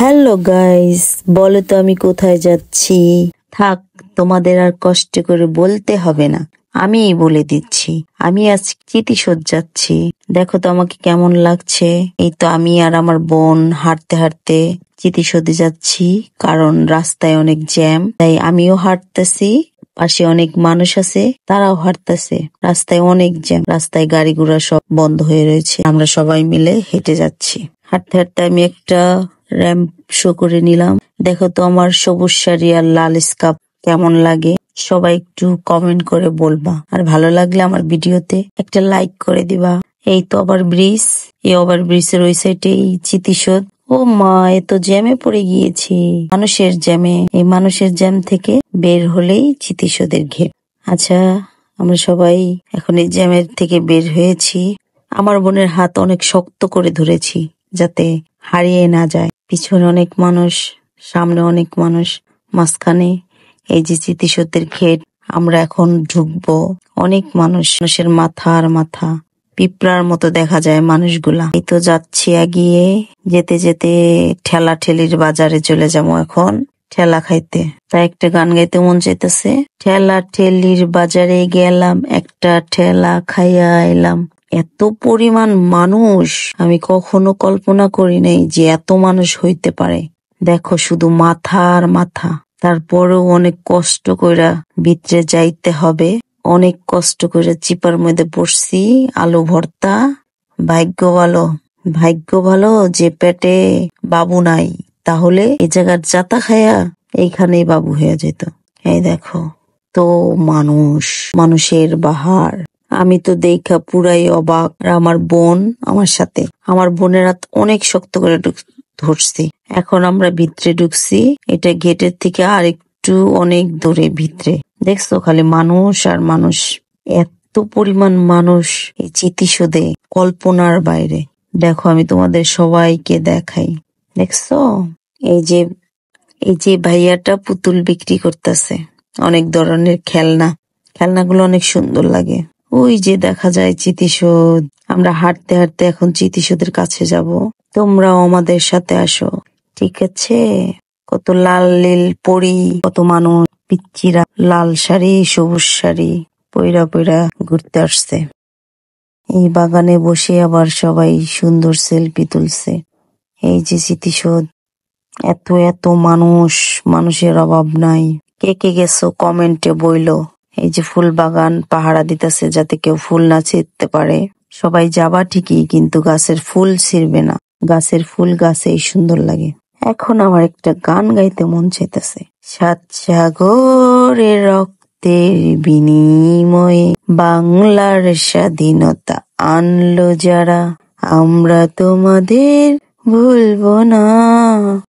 Hello guys, বলো তো আমি কোথায় যাচ্ছি? থাক, তোমাদের আর কষ্ট করে বলতে হবে না, আমিই বলে দিচ্ছি। আমি আজ চিতিশোধ যাচ্ছি। দেখো তো আমাকে কেমন লাগছে। এই তো আমি আর আমার বোন হাঁটতে হাঁটতে চিতিশোধে যাচ্ছি, কারণ রাস্তায় অনেক জ্যাম, তাই আমিও হাঁটতেছি। পাশে অনেক মানুষ আছে, তারাও হাঁটতেছে। রাস্তায় অনেক জ্যাম, রাস্তায় গাড়ি ঘোড়া সব বন্ধ হয়ে রয়েছে। আমরা সবাই মিলে হেঁটে যাচ্ছি। হাঁটতে হাঁটতে আমি একটা র্যাম্প শো করে নিলাম। দেখো তো আমার সবুজ শাড়ি আর লাল স্কার্ফ কেমন লাগে। সবাই একটু কমেন্ট করে বলবা, আর ভালো লাগলে আমার ভিডিওতে একটা লাইক করে দিবা। এই তো ওভার ব্রিজ, এই ওভার ব্রিজের ওই সাইডেই চিতিশোধ। ও মা, এ তো জ্যামে পড়ে গিয়েছি, মানুষের জ্যামে। এই মানুষের জ্যাম থেকে বের হলেই চিতিশোধের ঘের। আচ্ছা, আমরা সবাই এখন এই জ্যামের থেকে বের হয়েছি। আমার বোনের হাত অনেক শক্ত করে ধরেছি যাতে হারিয়ে না যায়। পিছনে অনেক মানুষ, সামনে অনেক মানুষ, মাঝখানে এই যে চিতিশোধের ঘের। আমরা এখন ঢুকবো। অনেক মানুষ, মানুষের মাথা আর মাথা, পিঁপড়ার মতো দেখা যায় মানুষগুলা। এই তো যাচ্ছি এগিয়ে। যেতে যেতে ঠেলা ঠেলির বাজারে চলে যাবো এখন ঠেলা খাইতে। তাই একটা গান গাইতে মন চাইতেছে। ঠেলা ঠেলির বাজারে গেলাম, একটা ঠেলা খাইয়া এলাম। এত পরিমাণ মানুষ আমি কখনো কল্পনা করি নাই যে এত মানুষ হইতে পারে। দেখো শুধু মাথা আর মাথা। তারপরেও অনেক কষ্ট কইরা ভিতরে যাইতে হবে। অনেক কষ্ট করে চিপার মধ্যে বসছি। আলু ভর্তা। ভাগ্য ভালো, ভাগ্য ভালো যে পেটে বাবু নাই, তাহলে এই জায়গার জাতা খায়া এইখানেই বাবু হয়ে যেত। এই দেখো তো মানুষ, মানুষের বাহার। আমি তো দেখা পুরাই অবাক। আর আমার বোন আমার সাথে, আমার বোনের হাত অনেক শক্ত করে ধরছি। এখন আমরা ভিতরে ঢুকছি। এটা গেটের থেকে আর একটু অনেক দূরে ভিতরে। দেখছো খালি মানুষ আর মানুষ, এত পরিমাণ মানুষ এই চিতিশোধে কল্পনার বাইরে। দেখো আমি তোমাদের সবাইকে দেখাই। দেখছো এই যে ভাইয়াটা পুতুল বিক্রি করতেছে, অনেক ধরনের খেলনাগুলো অনেক সুন্দর লাগে। ওই যে দেখা যায় চিতিশোধ। আমরা হাঁটতে হাঁটতে এখন চিতিশোধের কাছে যাব। তোমরাও আমাদের সাথে আসো, ঠিক আছে? কত লাল নীল পরি, কত মানুষ, পিচ্চিরা লাল শাড়ি সবুজ শাড়ি পইরা পইরা ঘুরতে আসছে। এই বাগানে বসে আবার সবাই সুন্দর সেলফি তুলছে। এই যে চিতিশোধ, এত এত মানুষ, মানুষের অভাব নাই। কে কে গেছো কমেন্টে বইলো। এই যে ফুল বাগান পাহারা দিতেছে যাতে কেউ ফুল না ছিঁড়তে পারে। সবাই যাবা ঠিকই, কিন্তু গাছের ফুল ছিঁড়বে না। গাছের ফুল গাছেই সুন্দর লাগে। এখন আমার একটা গান গাইতে মন চাইতেছে। সাত সাগরের রক্তের বিনিময়ে বাংলার স্বাধীনতা আনলো যারা, আমরা তোমাদের ভুলবো না।